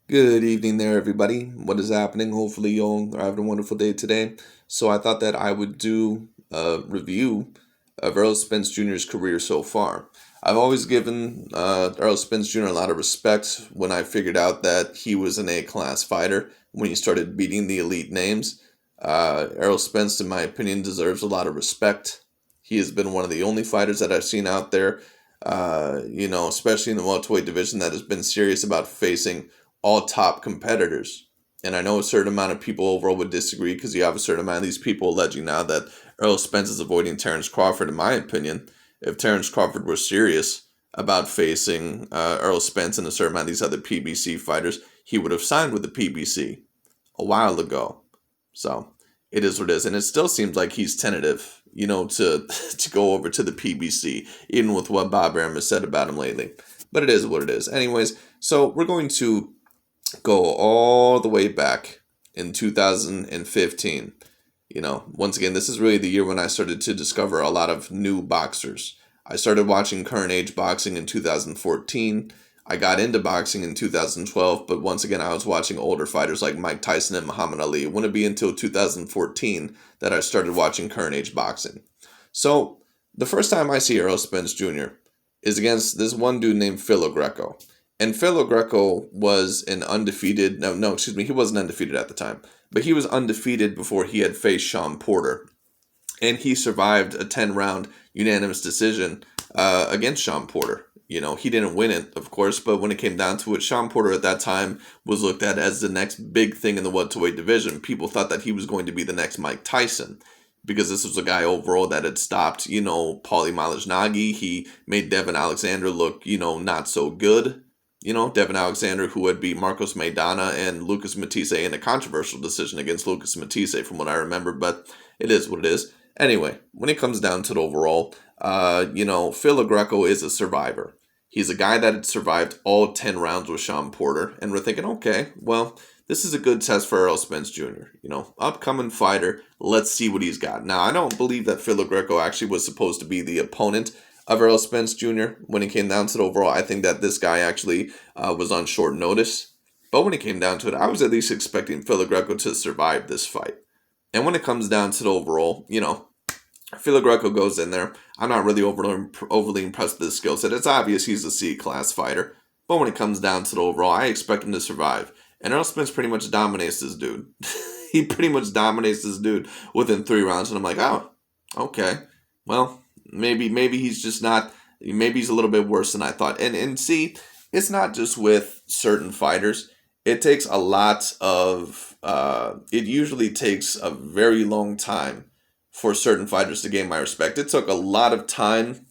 Good evening there, everybody. What is happening? Hopefully, you all are having a wonderful day today. So, I thought that I would do a review of Errol Spence Jr.'s career so far. I've always given Errol Spence Jr. a lot of respect when I figured out that he was an A-class fighter when he started beating the elite names. Errol Spence, in my opinion, deserves a lot of respect. He has been one of the only fighters that I've seen out there, especially in the welterweight division, that has been serious about facing all top competitors. And I know a certain amount of people overall would disagree because you have a certain amount of these people alleging now that Errol Spence is avoiding Terrence Crawford. In my opinion, if Terrence Crawford were serious about facing Errol Spence and a certain amount of these other PBC fighters, he would have signed with the PBC a while ago. So it is what it is. And it still seems like he's tentative, to to go over to the PBC, even with what Bob Arum has said about him lately. But it is what it is. Anyways, so we're going to go all the way back in 2015. Once again, this is really the year when I started to discover a lot of new boxers. I started watching current age boxing in 2014. I got into boxing in 2012, but once again, I was watching older fighters like Mike Tyson and Muhammad Ali. It wouldn't be until 2014 that I started watching current age boxing. So, the first time I see Errol Spence Jr. is against this one dude named Phil Greco. And Phil Greco was an undefeated, no, excuse me, he wasn't undefeated at the time, but he was undefeated before he had faced Sean Porter. And he survived a 10-round unanimous decision against Sean Porter. He didn't win it, of course, but when it came down to it, Sean Porter at that time was looked at as the next big thing in the welterweight division. People thought that he was going to be the next Mike Tyson because this was a guy overall that had stopped, Paulie Malignaggi. He made Devin Alexander look, not so good. Devin Alexander, who had beat Marcos Maidana and Lucas Matisse in a controversial decision against Lucas Matisse, from what I remember, but it is what it is. Anyway, when it comes down to it overall, Phil Greco is a survivor. He's a guy that had survived all 10 rounds with Sean Porter, and we're thinking, okay, well, this is a good test for Errol Spence Jr., upcoming fighter. Let's see what he's got. Now, I don't believe that Phil Greco actually was supposed to be the opponent of Errol Spence Jr. When it came down to it overall, I think that this guy actually was on short notice. But when it came down to it, I was at least expecting Phil Greco to survive this fight. And when it comes down to the overall, Phil Greco goes in there. I'm not really overly impressed with his skill set. It's obvious he's a C-class fighter. But when it comes down to the overall, I expect him to survive. And Errol Spence pretty much dominates this dude. He pretty much dominates this dude within 3 rounds. And I'm like, oh, okay. Well, maybe he's just not. Maybe he's a little bit worse than I thought. And see, it's not just with certain fighters. It takes a lot of. It usually takes a very long time for certain fighters to gain my respect. It took a lot of time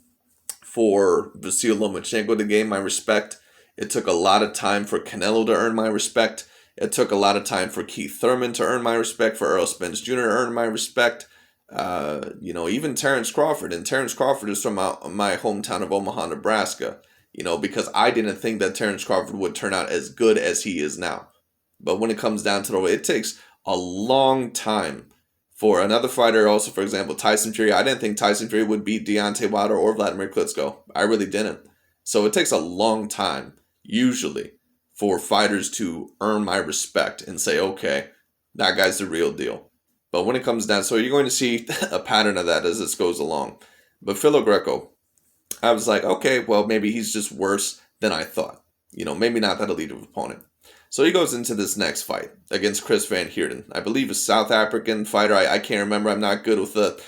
for Vasyl Lomachenko to gain my respect. It took a lot of time for Canelo to earn my respect. It took a lot of time for Keith Thurman to earn my respect, for Errol Spence Jr. to earn my respect. Even Terrence Crawford. And Terrence Crawford is from my hometown of Omaha, Nebraska. Because I didn't think that Terrence Crawford would turn out as good as he is now. But when it comes down to it takes a long time for another fighter. Also, for example, Tyson Fury. I didn't think Tyson Fury would beat Deontay Wilder or Vladimir Klitschko. I really didn't. So it takes a long time, usually, for fighters to earn my respect and say, okay, that guy's the real deal. But when it comes down, so you're going to see a pattern of that as this goes along. But Phil Greco, I was like, okay, well, maybe he's just worse than I thought. Maybe not that elite of opponent. So he goes into this next fight against Chris Van Heerden. I believe a South African fighter. I can't remember. I'm not good with the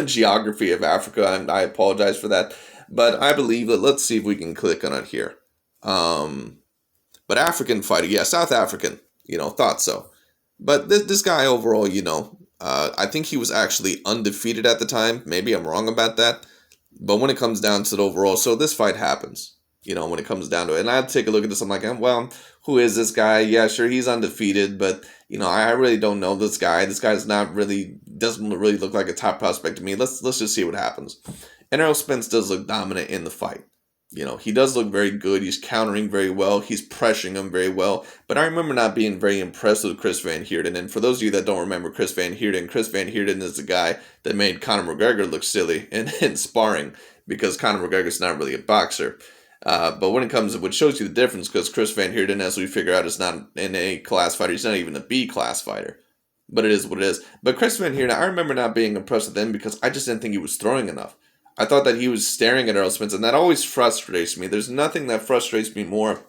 geography of Africa, and I apologize for that. But I believe that, let's see if we can click on it here. But African fighter, yeah, South African, thought so. But this guy overall, I think he was actually undefeated at the time. Maybe I'm wrong about that. But when it comes down to the overall, so this fight happens, when it comes down to it. And I take a look at this, I'm like, well, who is this guy? Yeah, sure, he's undefeated, but, I really don't know this guy. This guy's doesn't really look like a top prospect to me. Let's just see what happens. And Errol Spence does look dominant in the fight. He does look very good. He's countering very well. He's pressuring him very well. But I remember not being very impressed with Chris Van Heerden. And for those of you that don't remember Chris Van Heerden is the guy that made Conor McGregor look silly in sparring because Conor McGregor's not really a boxer. But when it comes, which shows you the difference, because Chris Van Heerden, as we figure out, is not an A class fighter. He's not even a B class fighter. But it is what it is. But Chris Van Heerden, I remember not being impressed with him because I just didn't think he was throwing enough. I thought that he was staring at Errol Spence, and that always frustrates me. There's nothing that frustrates me more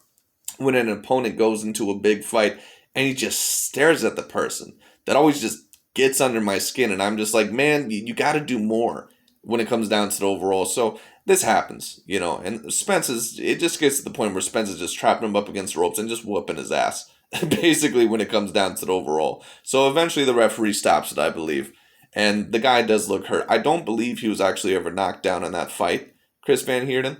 when an opponent goes into a big fight and he just stares at the person. That always just gets under my skin, and I'm just like, man, you got to do more when it comes down to the overall. So this happens, and it just gets to the point where Spence is just trapping him up against the ropes and just whooping his ass, basically, when it comes down to the overall. So eventually the referee stops it, I believe. And the guy does look hurt. I don't believe he was actually ever knocked down in that fight, Chris Van Heerden.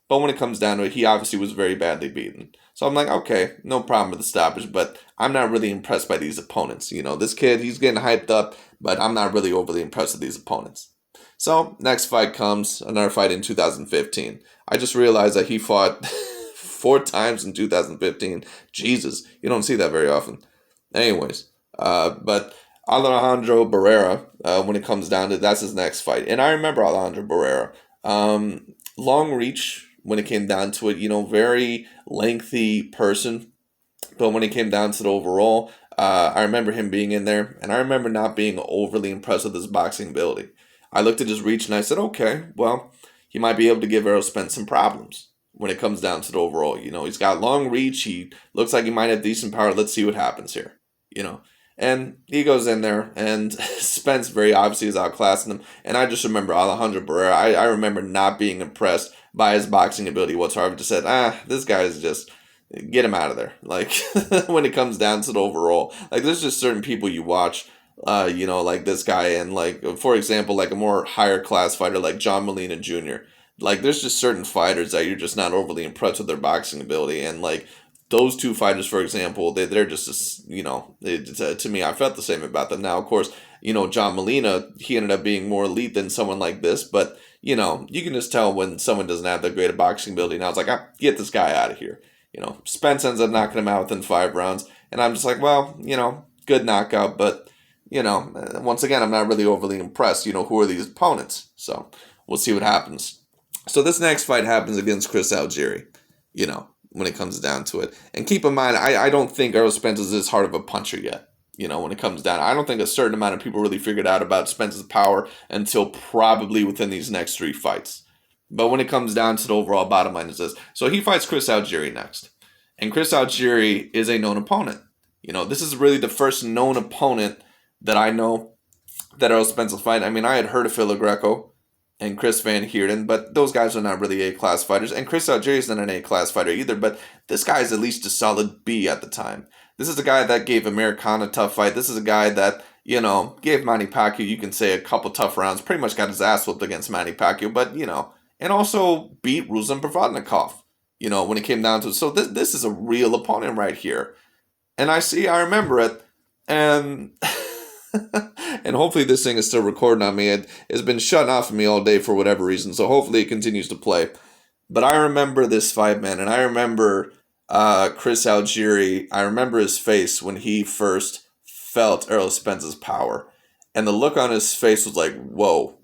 But when it comes down to it, he obviously was very badly beaten. So I'm like, okay, no problem with the stoppage, but I'm not really impressed by these opponents. This kid, he's getting hyped up, but I'm not really overly impressed with these opponents. So next fight comes, another fight in 2015. I just realized that he fought 4 times in 2015. Jesus, you don't see that very often. Anyways, but Alejandro Barrera, when it comes down to it, that's his next fight. And I remember Alejandro Barrera. Long reach when it came down to it, very lengthy person. But when it came down to the overall, I remember him being in there, and I remember not being overly impressed with his boxing ability. I looked at his reach and I said, okay, well, he might be able to give Errol Spence some problems when it comes down to the overall. He's got long reach. He looks like he might have decent power. Let's see what happens here, And he goes in there, and Spence very obviously is outclassing him. And I just remember Alejandro Barrera. I remember not being impressed by his boxing ability whatsoever. I just said, this guy is just, get him out of there. Like, when it comes down to the overall. Like, there's just certain people you watch, like this guy, and, like, for example, like a more higher class fighter like John Molina Jr. Like, there's just certain fighters that you're just not overly impressed with their boxing ability. And, like, those two fighters, for example, they're just, to me, I felt the same about them. Now, of course, John Molina, he ended up being more elite than someone like this, but, you can just tell when someone doesn't have that great a boxing ability. And I was like, get this guy out of here. Spence ends up knocking him out within 5 rounds, and I'm just like, well, good knockout, but, once again, I'm not really overly impressed. Who are these opponents? So we'll see what happens. So this next fight happens against Chris Algieri, when it comes down to it. And keep in mind, I don't think Errol Spence is this hard of a puncher yet, when it comes down. I don't think a certain amount of people really figured out about Spence's power until probably within these next 3 fights. But when it comes down to the overall bottom line is this. So he fights Chris Algieri next. And Chris Algieri is a known opponent. This is really the first known opponent that I know that Errol Spence will fight. I mean, I had heard of Phil Greco and Chris Van Heerden, but those guys are not really A-class fighters. And Chris Algieri is not an A-class fighter either, but this guy is at least a solid B at the time. This is a guy that gave Americana a tough fight. This is a guy that, gave Manny Pacquiao, you can say, a couple tough rounds. Pretty much got his ass whooped against Manny Pacquiao, but, and also beat Ruslan Provodnikov, when it came down to it. So this is a real opponent right here. And I remember it, and and hopefully this thing is still recording on me. It's been shutting off of me all day for whatever reason, so hopefully it continues to play. But I remember this fight, man, and I remember Chris Algieri. I remember his face when he first felt Errol Spence's power. And the look on his face was like, whoa.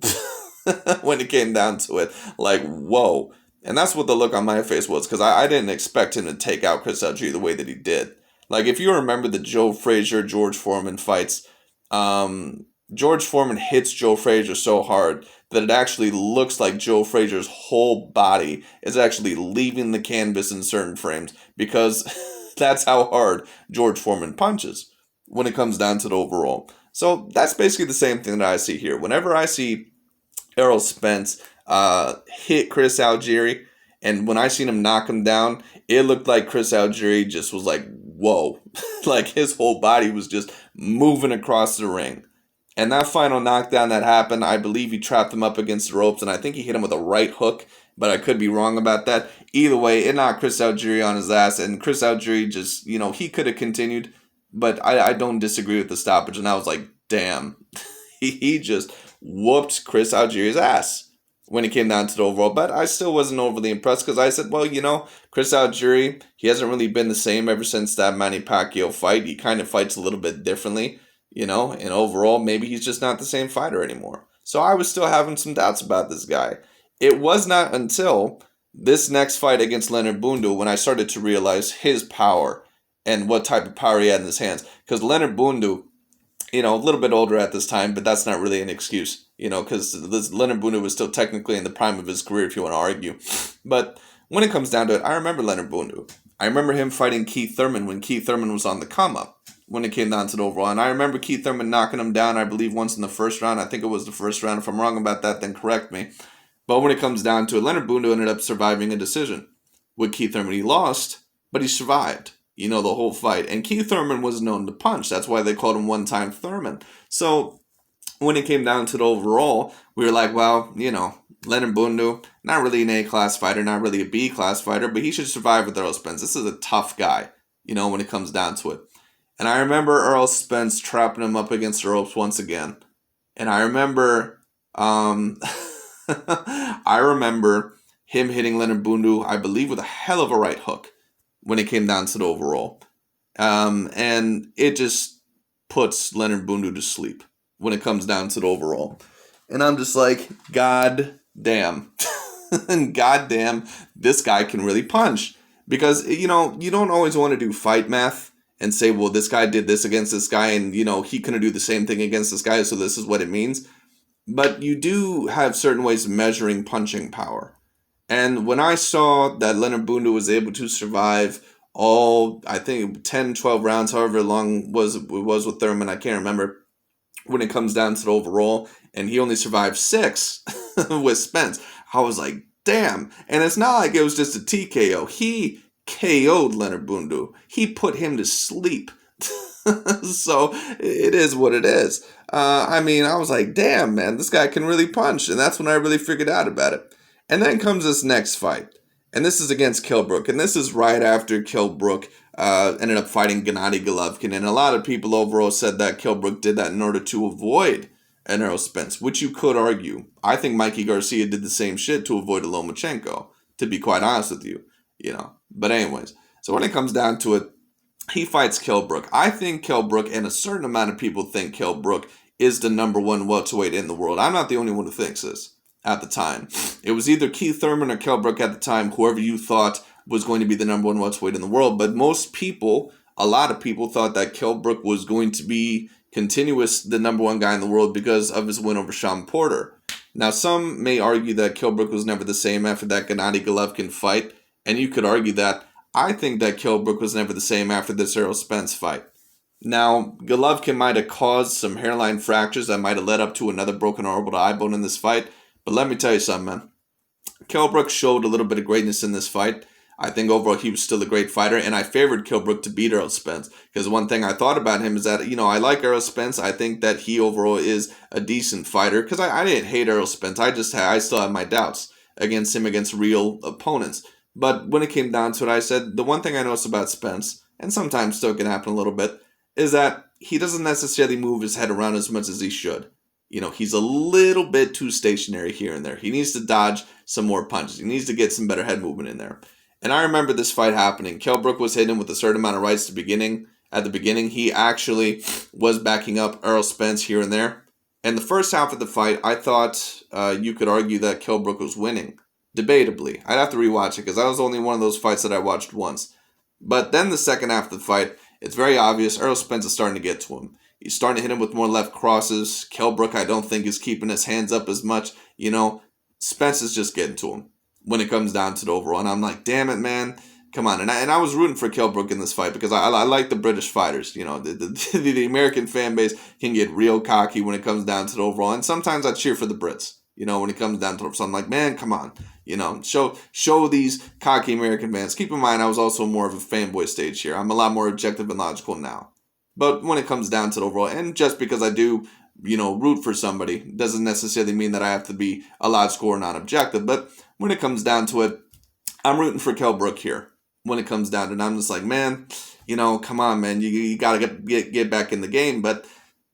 When it came down to it, like, whoa. And that's what the look on my face was, because I didn't expect him to take out Chris Algieri the way that he did. Like, if you remember the Joe Frazier, George Foreman fights, George Foreman hits Joe Frazier so hard that it actually looks like Joe Frazier's whole body is actually leaving the canvas in certain frames, because that's how hard George Foreman punches when it comes down to the overall. So that's basically the same thing that I see here. Whenever I see Errol Spence hit Chris Algieri, and when I seen him knock him down, it looked like Chris Algieri just was like, whoa. Like his whole body was just moving across the ring. And that final knockdown that happened, I believe he trapped him up against the ropes, and I think he hit him with a right hook, but I could be wrong about that. Either way, it knocked Chris Algieri on his ass, and Chris Algieri just, he could have continued, but I don't disagree with the stoppage, and I was like, damn. He just whooped Chris Algieri's ass when it came down to the overall. But I still wasn't overly impressed, because I said, well, Chris Algieri, he hasn't really been the same ever since that Manny Pacquiao fight. He kind of fights a little bit differently, and overall, maybe he's just not the same fighter anymore. So I was still having some doubts about this guy. It was not until This next fight against Leonard Bundu, when I started to realize his power and what type of power he had in his hands. Because Leonard Bundu, a little bit older at this time, but that's not really an excuse, because Leonard Bundu was still technically in the prime of his career, if you want to argue. But when it comes down to it, I remember Leonard Bundu. I remember him fighting Keith Thurman when Keith Thurman was on the come up when it came down to the overall. And I remember Keith Thurman knocking him down, I believe, once in the first round. I think it was the first round. If I'm wrong about that, then correct me. But when it comes down to it, Leonard Bundu ended up surviving a decision. With Keith Thurman, he lost, but he survived, the whole fight. And Keith Thurman was known to punch. That's why they called him one-time Thurman. So when it came down to the overall, we were like, well, Leonard Bundu, not really an A-class fighter, not really a B-class fighter, but he should survive with Errol Spence. This is a tough guy, when it comes down to it. And I remember Errol Spence trapping him up against the ropes once again. And I remember... I remember him hitting Leonard Bundu, I believe, with a hell of a right hook when it came down to the overall. And it just puts Leonard Bundu to sleep when it comes down to the overall. And I'm just like, God damn. God damn, this guy can really punch. Because, you don't always want to do fight math and say, well, this guy did this against this guy and, he couldn't do the same thing against this guy, so this is what it means. But you do have certain ways of measuring punching power. And when I saw that Leonard Bundu was able to survive all, I think, 10, 12 rounds, however long it was with Thurman, I can't remember, when it comes down to the overall, and he only survived 6 with Spence, I was like, damn. And it's not like it was just a TKO. He KO'd Leonard Bundu. He put him to sleep. So it is what it is. I was like, damn, man, this guy can really punch. And that's when I really figured out about it. And then comes this next fight. And this is against Kell Brook. And this is right after Kell Brook ended up fighting Gennady Golovkin. And a lot of people overall said that Kell Brook did that in order to avoid an Errol Spence, which you could argue. I think Mikey Garcia did the same shit to avoid a Lomachenko, to be quite honest with you. But anyways, so when it comes down to it, he fights Kell Brook. I think Kell Brook, and a certain amount of people think Kell Brook is the number 1 welterweight in the world. I'm not the only one who thinks this at the time. It was either Keith Thurman or Kell Brook at the time, whoever you thought was going to be the number 1 welterweight in the world. But most people, a lot of people, thought that Kell Brook was going to be the number 1 guy in the world because of his win over Sean Porter. Now, some may argue that Kell Brook was never the same after that Gennady Golovkin fight, and you could argue that. I think that Kell Brook was never the same after this Errol Spence fight. Now, Golovkin might have caused some hairline fractures that might have led up to another broken orbital eye bone in this fight, but let me tell you something, man. Kell Brook showed a little bit of greatness in this fight. I think overall he was still a great fighter, and I favored Kell Brook to beat Errol Spence, because one thing I thought about him is that, I like Errol Spence. I think that he overall is a decent fighter, because I didn't hate Errol Spence. I still have my doubts against him against real opponents. But when it came down to it, I said the one thing I noticed about Spence, and sometimes still can happen a little bit, is that he doesn't necessarily move his head around as much as he should. He's a little bit too stationary here and there. He needs to dodge some more punches. He needs to get some better head movement in there. And I remember this fight happening. Kell Brook was hitting with a certain amount of rights at the beginning. He actually was backing up Errol Spence here and there. And the first half of the fight, I thought you could argue that Kell Brook was winning. Debatably. I'd have to rewatch it because that was only one of those fights that I watched once. But then the second half of the fight, it's very obvious Errol Spence is starting to get to him. He's starting to hit him with more left crosses. Kell Brook, I don't think, is keeping his hands up as much. Spence is just getting to him when it comes down to the overall. And I'm like, damn it, man. Come on. And I was rooting for Kell Brook in this fight because I like the British fighters. The American fan base can get real cocky when it comes down to the overall. And sometimes I cheer for the Brits. When it comes down to it. So I'm like, man, come on. Show these cocky American fans. Keep in mind, I was also more of a fanboy stage here. I'm a lot more objective and logical now. But when it comes down to the overall, and just because I do, root for somebody, doesn't necessarily mean that I have to be a logical or non-objective. But when it comes down to it, I'm rooting for Kell Brook here. When it comes down to it, I'm just like, man, come on, man. You got to get back in the game. But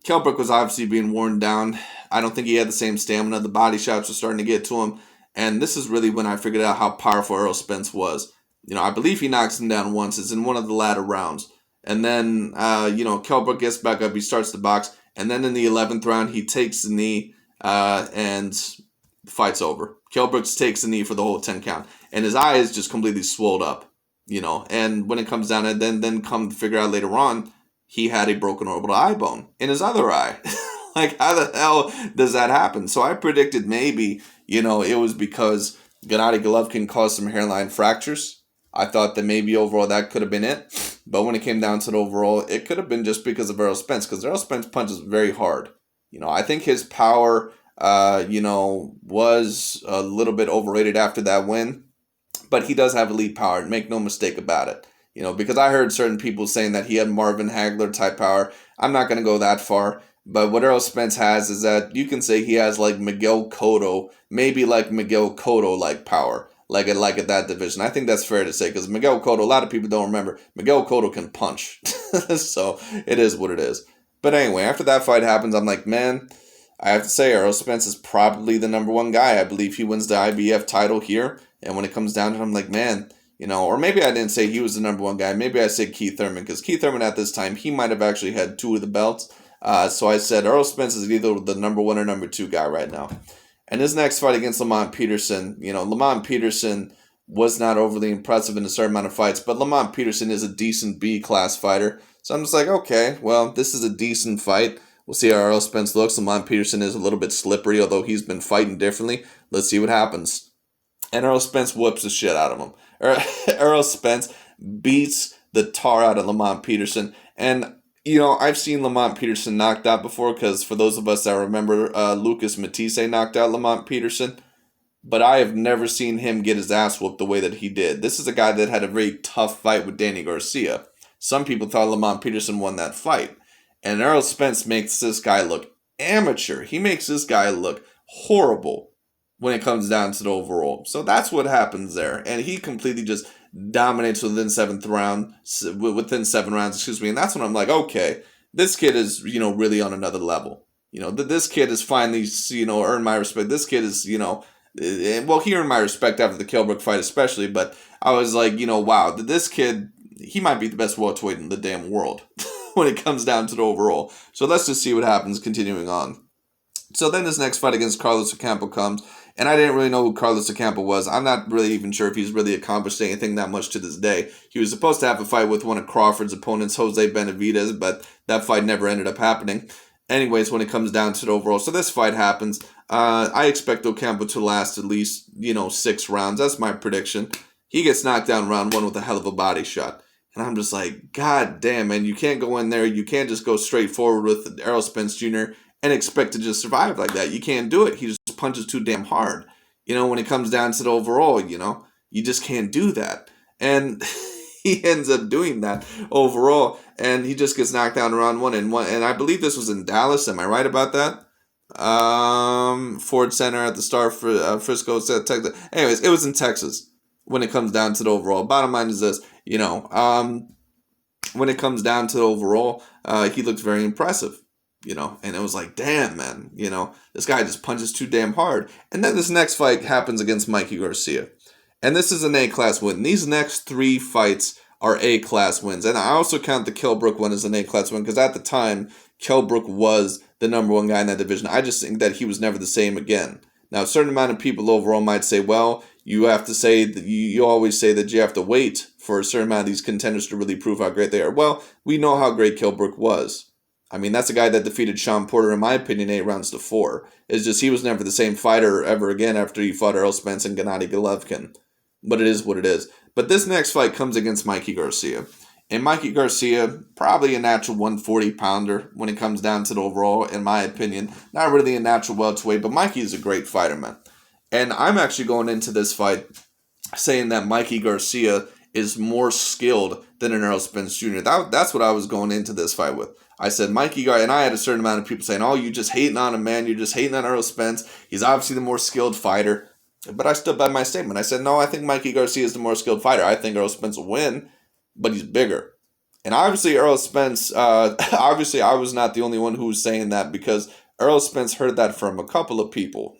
Kell Brook was obviously being worn down. I don't think he had the same stamina. The body shots were starting to get to him. And this is really when I figured out how powerful Errol Spence was. I believe he knocks him down once. It's in one of the latter rounds. And then, Kell Brook gets back up. He starts to box. And then in the 11th round, he takes the knee and The fight's over. Kell Brooks takes the knee for the whole 10 count. And his eyes just completely swelled up, And when it comes down to then come to figure out later on, he had a broken orbital eye bone in his other eye. Like, how the hell does that happen? So I predicted maybe, it was because Gennady Golovkin caused some hairline fractures. I thought that maybe overall that could have been it. But when it came down to the overall, it could have been just because of Errol Spence, because Errol Spence punches very hard. I think his power, was a little bit overrated after that win, but he does have elite power. Make no mistake about it. Because I heard certain people saying that he had Marvin Hagler type power. I'm not going to go that far. But what Errol Spence has is that you can say he has like Miguel Cotto, maybe like Miguel Cotto like power, like at that division. I think that's fair to say because Miguel Cotto, a lot of people don't remember, Miguel Cotto can punch. So it is what it is. But anyway, after that fight happens, I'm like, man, I have to say Errol Spence is probably the number one guy. I believe he wins the IBF title here. And when it comes down to it, I'm like, man, or maybe I didn't say he was the number one guy. Maybe I said Keith Thurman because Keith Thurman at this time, he might have actually had 2 of the belts. So I said Errol Spence is either the number 1 or number 2 guy right now. And his next fight against Lamont Peterson, Lamont Peterson was not overly impressive in a certain amount of fights, but Lamont Peterson is a decent B-class fighter. So I'm just like, okay, well, this is a decent fight. We'll see how Errol Spence looks. Lamont Peterson is a little bit slippery, although he's been fighting differently. Let's see what happens. And Errol Spence whoops the shit out of him. Errol Spence beats the tar out of Lamont Peterson. And I've seen Lamont Peterson knocked out before because for those of us that remember, Lucas Matisse knocked out Lamont Peterson. But I have never seen him get his ass whooped the way that he did. This is a guy that had a very tough fight with Danny Garcia. Some people thought Lamont Peterson won that fight. And Errol Spence makes this guy look amateur. He makes this guy look horrible when it comes down to the overall. So that's what happens there. And he completely just dominates within 7 rounds. And that's when I'm like, okay, this kid is, really on another level. This kid is finally, earned my respect. This kid is, he earned my respect after the Kell Brook fight especially. But I was like, wow, this kid, he might be the best welterweight in the damn world when it comes down to the overall. So let's just see what happens continuing on. So then this next fight against Carlos Ocampo comes, and I didn't really know who Carlos Ocampo was. I'm not really even sure if he's really accomplished anything that much to this day. He was supposed to have a fight with one of Crawford's opponents, Jose Benavidez, but that fight never ended up happening. Anyways, when it comes down to the overall, so this fight happens. I expect Ocampo to last at least, 6 rounds. That's my prediction. He gets knocked down round 1 with a hell of a body shot. And I'm just like, God damn, man, you can't go in there. You can't just go straight forward with Errol Spence Jr. and expect to just survive like that. You can't do it. He just punches too damn hard. When it comes down to the overall, you just can't do that. And he ends up doing that overall. And he just gets knocked down round 1 and 1. And I believe this was in Dallas. Am I right about that? Ford Center at the Star for Frisco, Texas. Anyways, it was in Texas when it comes down to the overall. Bottom line is this, when it comes down to the overall, he looks very impressive, and it was like, damn, man, this guy just punches too damn hard. And then this next fight happens against Mikey Garcia. And this is an A-class win. These next 3 fights are A-class wins. And I also count the Kell Brook one as an A-class win because at the time, Kell Brook was the number 1 guy in that division. I just think that he was never the same again. Now, a certain amount of people overall might say, well, you have to say that you always say that you have to wait for a certain amount of these contenders to really prove how great they are. Well, we know how great Kell Brook was. I mean, that's a guy that defeated Sean Porter, in my opinion, 8 rounds to 4. It's just he was never the same fighter ever again after he fought Errol Spence and Gennady Golovkin. But it is what it is. But this next fight comes against Mikey Garcia. And Mikey Garcia, probably a natural 140-pounder when it comes down to the overall, in my opinion. Not really a natural welterweight, but Mikey is a great fighter, man. And I'm actually going into this fight saying that Mikey Garcia is more skilled than an Errol Spence Jr. That's what I was going into this fight with. I said Mikey Garcia, and I had a certain amount of people saying, oh, you just hating on him, man. You're just hating on Errol Spence. He's obviously the more skilled fighter. But I stood by my statement. I said, no, I think Mikey Garcia is the more skilled fighter. I think Errol Spence will win, but he's bigger. And obviously Errol Spence, obviously I was not the only one who was saying that because Errol Spence heard that from a couple of people.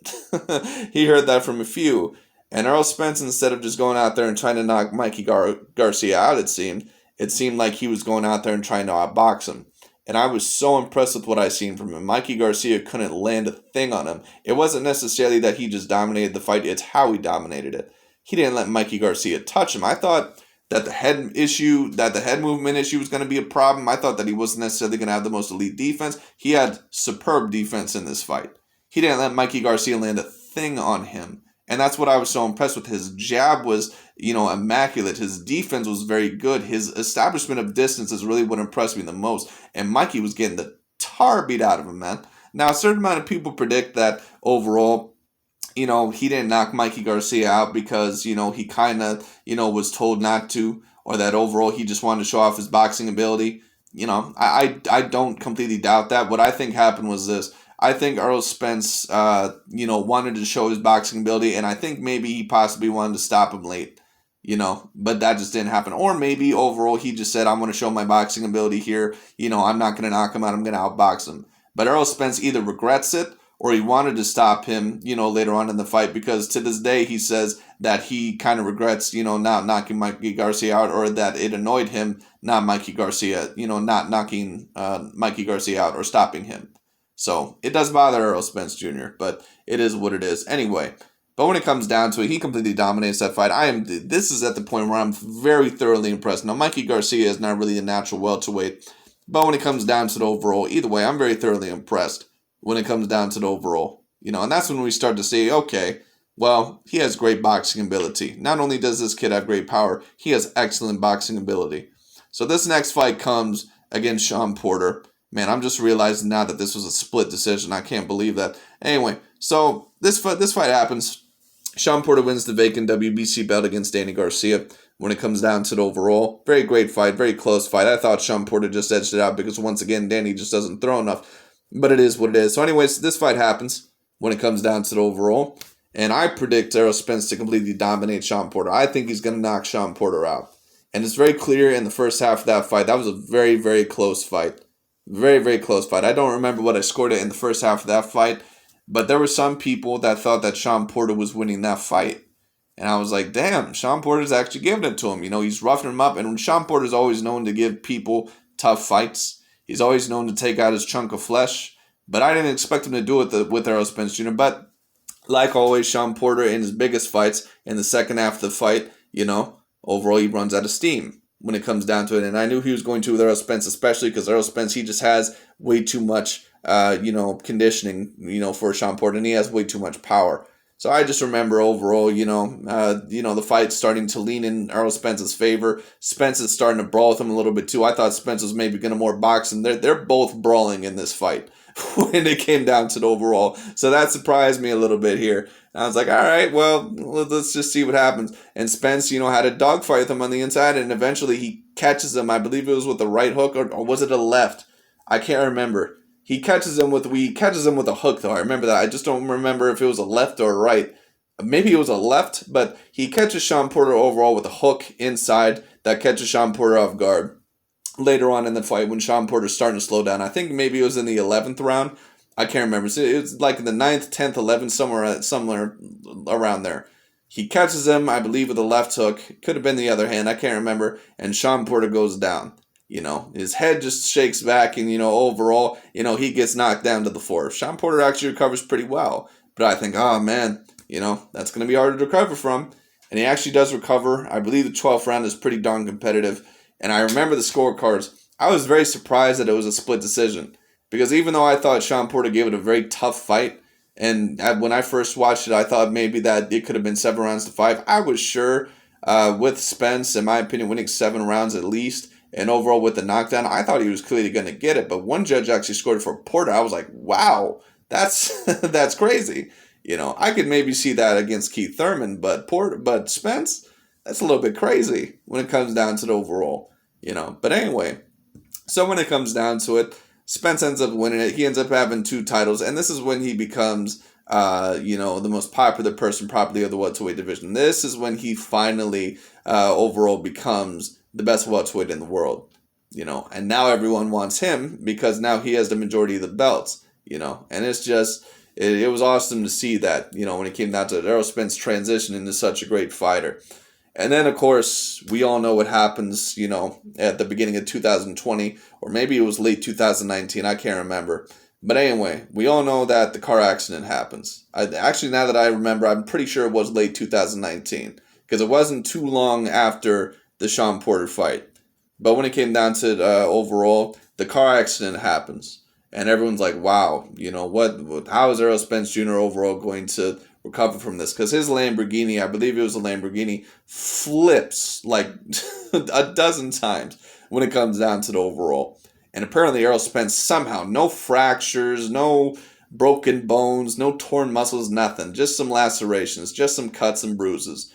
He heard that from a few. And Errol Spence, instead of just going out there and trying to knock Mikey Garcia out, it seemed like he was going out there and trying to outbox him. and I was so impressed with what I seen from him. Mikey Garcia couldn't land a thing on him. It wasn't necessarily that he just dominated the fight, it's how he dominated it. He didn't let Mikey Garcia touch him. I thought that the head movement issue was going to be a problem. I thought that he wasn't necessarily going to have the most elite defense. He had superb defense in this fight. He didn't let Mikey Garcia land a thing on him. And that's what I was so impressed with. His jab was, immaculate. His defense was very good. His establishment of distance is really what impressed me the most. And Mikey was getting the tar beat out of him, man. Now, a certain amount of people predict that overall, he didn't knock Mikey Garcia out because, he kind of, was told not to, or that overall he just wanted to show off his boxing ability. I don't completely doubt that. What I think happened was this. I think Errol Spence, wanted to show his boxing ability, and I think maybe he possibly wanted to stop him late, but that just didn't happen. Or maybe overall he just said, I want to show my boxing ability here. I'm not going to knock him out. I'm going to outbox him. But Errol Spence either regrets it or he wanted to stop him, later on in the fight, because to this day he says that he kind of regrets, not knocking Mikey Garcia out, or that it annoyed him not Mikey Garcia, not knocking Mikey Garcia out or stopping him. So it does bother Errol Spence Jr., but it is what it is. Anyway, but when it comes down to it, he completely dominates that fight. This is at the point where I'm very thoroughly impressed. Now, Mikey Garcia is not really a natural welterweight, but when it comes down to the overall, either way, I'm very thoroughly impressed when it comes down to the overall. And that's when we start to say, okay, well, he has great boxing ability. Not only does this kid have great power, he has excellent boxing ability. So this next fight comes against Shawn Porter. Man, I'm just realizing now that this was a split decision. I can't believe that. Anyway, so this fight happens. Shawn Porter wins the vacant WBC belt against Danny Garcia. When it comes down to the overall, very great fight, very close fight. I thought Shawn Porter just edged it out because, once again, Danny just doesn't throw enough. But it is what it is. So anyways, this fight happens when it comes down to the overall. And I predict Errol Spence to completely dominate Shawn Porter. I think he's going to knock Shawn Porter out. And it's very clear in the first half of that fight. That was a very, very close fight. Very, very close fight. I don't remember what I scored it in the first half of that fight, but there were some people that thought that Shawn Porter was winning that fight. And I was like, damn, Shawn Porter's actually giving it to him. He's roughing him up. And Shawn Porter's always known to give people tough fights. He's always known to take out his chunk of flesh. But I didn't expect him to do it with Errol Spence Jr. But like always, Shawn Porter in his biggest fights, in the second half of the fight, overall he runs out of steam when it comes down to it. And I knew he was going to with Errol Spence, especially because Errol Spence, he just has way too much, conditioning, for Shawn Porter, and he has way too much power. So I just remember overall, the fight starting to lean in Errol Spence's favor. Spence is starting to brawl with him a little bit too. I thought Spence was maybe going to more box, and they're both brawling in this fight when it came down to the overall. So that surprised me a little bit here. I was like, all right, well, let's just see what happens. And Spence, had a dogfight with him on the inside, and eventually he catches him. I believe it was with the right hook, or was it a left? I can't remember. He catches him with a hook, though. I remember that. I just don't remember if it was a left or a right. Maybe it was a left, but he catches Shawn Porter overall with a hook inside that catches Shawn Porter off guard. Later on in the fight, when Shawn Porter's starting to slow down, I think maybe it was in the 11th round. I can't remember. It was like in the 9th, 10th, 11th, somewhere around there. He catches him, I believe, with a left hook. Could have been the other hand. I can't remember. And Shawn Porter goes down. His head just shakes back, and, overall, he gets knocked down to the floor. Shawn Porter actually recovers pretty well. But I think, oh, man, that's going to be hard to recover from. And he actually does recover. I believe the 12th round is pretty darn competitive. And I remember the scorecards. I was very surprised that it was a split decision. Because even though I thought Shawn Porter gave it a very tough fight, and when I first watched it, I thought maybe that it could have been 7 rounds to 5. I was sure with Spence, in my opinion, winning 7 rounds at least, and overall with the knockdown, I thought he was clearly going to get it. But one judge actually scored it for Porter. I was like, wow, that's that's crazy. I could maybe see that against Keith Thurman, but Spence, that's a little bit crazy when it comes down to the overall. But anyway, so when it comes down to it, Spence ends up winning it. He ends up having 2 titles, and this is when he becomes, the most popular person probably of the welterweight division. This is when he finally, overall becomes the best welterweight in the world, and now everyone wants him because now he has the majority of the belts, and it's just, it was awesome to see that, when it came down to it, Errol Spence transition into such a great fighter. And then, of course, we all know what happens, at the beginning of 2020, or maybe it was late 2019, I can't remember. But anyway, we all know that the car accident happens. Actually, now that I remember, I'm pretty sure it was late 2019, because it wasn't too long after the Sean Porter fight. But when it came down to overall, the car accident happens. And everyone's like, wow, how is Errol Spence Jr. overall going to recover from this? Because his Lamborghini, I believe it was a Lamborghini, flips like a dozen times when it comes down to the overall. And apparently Errol Spence somehow, no fractures, no broken bones, no torn muscles, nothing. Just some lacerations, just some cuts and bruises.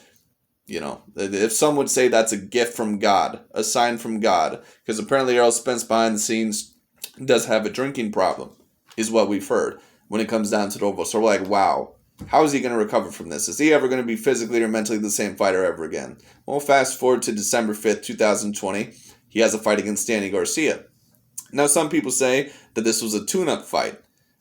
If some would say that's a gift from God, a sign from God, because apparently Errol Spence behind the scenes does have a drinking problem, is what we've heard when it comes down to the overall. So we're like, wow, how is he going to recover from this? Is he ever going to be physically or mentally the same fighter ever again? Well, fast forward to December 5th, 2020, he has a fight against Danny Garcia. Now, some people say that this was a tune-up fight.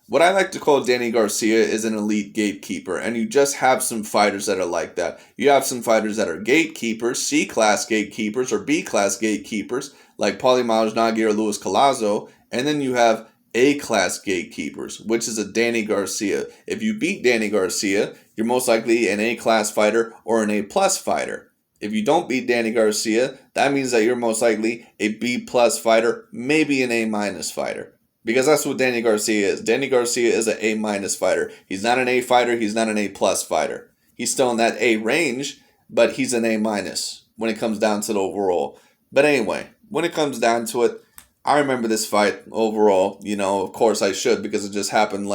What I like to call Danny Garcia is an elite gatekeeper, and you just have some fighters that are like that. You have some fighters that are gatekeepers, C-class gatekeepers, or B-class gatekeepers, like Paulie Malignaggi or Luis Collazo, and then you have A-class gatekeepers, which is a Danny Garcia. If you beat Danny Garcia, you're most likely an A-class fighter or an A-plus fighter. If you don't beat Danny Garcia, that means that you're most likely a B-plus fighter, maybe an A-minus fighter. Because that's what Danny Garcia is. Danny Garcia is an A-minus fighter. He's not an A fighter. He's not an A-plus fighter. He's still in that A range, but he's an A-minus when it comes down to the overall. But anyway, when it comes down to it, I remember this fight overall. Of course I should, because it just happened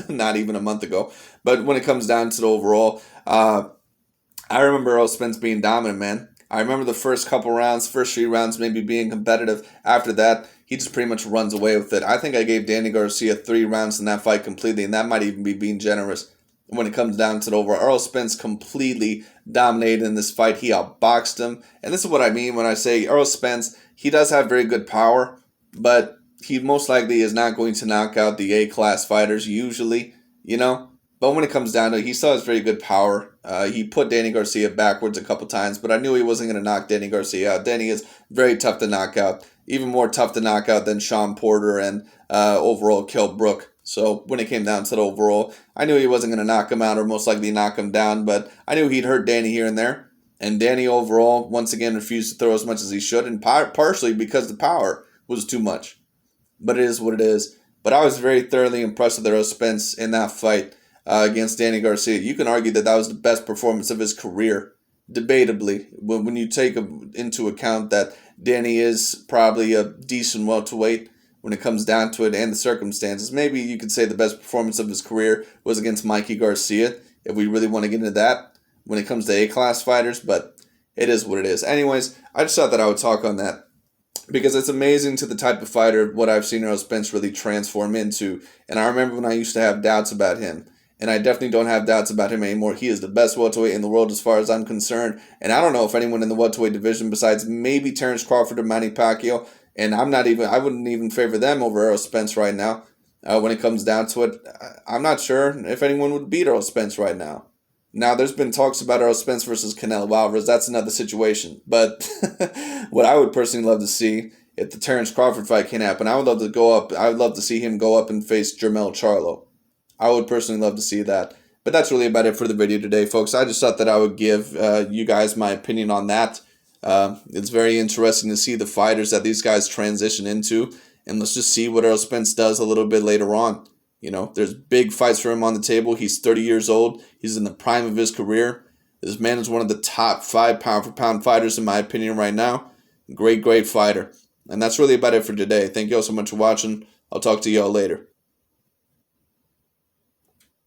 not even a month ago. But when it comes down to the overall, I remember Errol Spence being dominant, man. I remember the first couple rounds, first 3 rounds maybe being competitive. After that, he just pretty much runs away with it. I think I gave Danny Garcia 3 rounds in that fight completely, and that might even be being generous when it comes down to the overall. Errol Spence completely dominated in this fight. He outboxed him. And this is what I mean when I say Errol Spence, he does have very good power, but he most likely is not going to knock out the A-class fighters usually, But when it comes down to it, he still has very good power. He put Danny Garcia backwards a couple times, but I knew he wasn't going to knock Danny Garcia out. Danny is very tough to knock out. Even more tough to knock out than Sean Porter and overall Kell Brook. So when it came down to the overall, I knew he wasn't going to knock him out or most likely knock him down, but I knew he'd hurt Danny here and there. And Danny overall, once again, refused to throw as much as he should, and partially because the power was too much. But it is what it is. But I was very thoroughly impressed with Errol Spence in that fight against Danny Garcia. You can argue that that was the best performance of his career, debatably, when you take into account that Danny is probably a decent welterweight when it comes down to it and the circumstances. Maybe you could say the best performance of his career was against Mikey Garcia, if we really want to get into that when it comes to A-class fighters, but it is what it is. Anyways, I just thought that I would talk on that because it's amazing to the type of fighter what I've seen Errol Spence really transform into. And I remember when I used to have doubts about him. And I definitely don't have doubts about him anymore. He is the best welterweight in the world as far as I'm concerned. And I don't know if anyone in the welterweight division besides maybe Terrence Crawford or Manny Pacquiao. And I wouldn't even favor them over Errol Spence right now. When it comes down to it, I'm not sure if anyone would beat Errol Spence right now. Now, there's been talks about Errol Spence versus Canelo Alvarez. That's another situation. But what I would personally love to see, if the Terrence Crawford fight can happen, I would love to see him go up and face Jermell Charlo. I would personally love to see that. But that's really about it for the video today, folks. I just thought that I would give you guys my opinion on that. It's very interesting to see the fighters that these guys transition into. And let's just see what Errol Spence does a little bit later on. There's big fights for him on the table. He's 30 years old. He's in the prime of his career. This man is one of the top 5 pound-for-pound fighters, in my opinion, right now. Great, great fighter. And that's really about it for today. Thank you all so much for watching. I'll talk to you all later.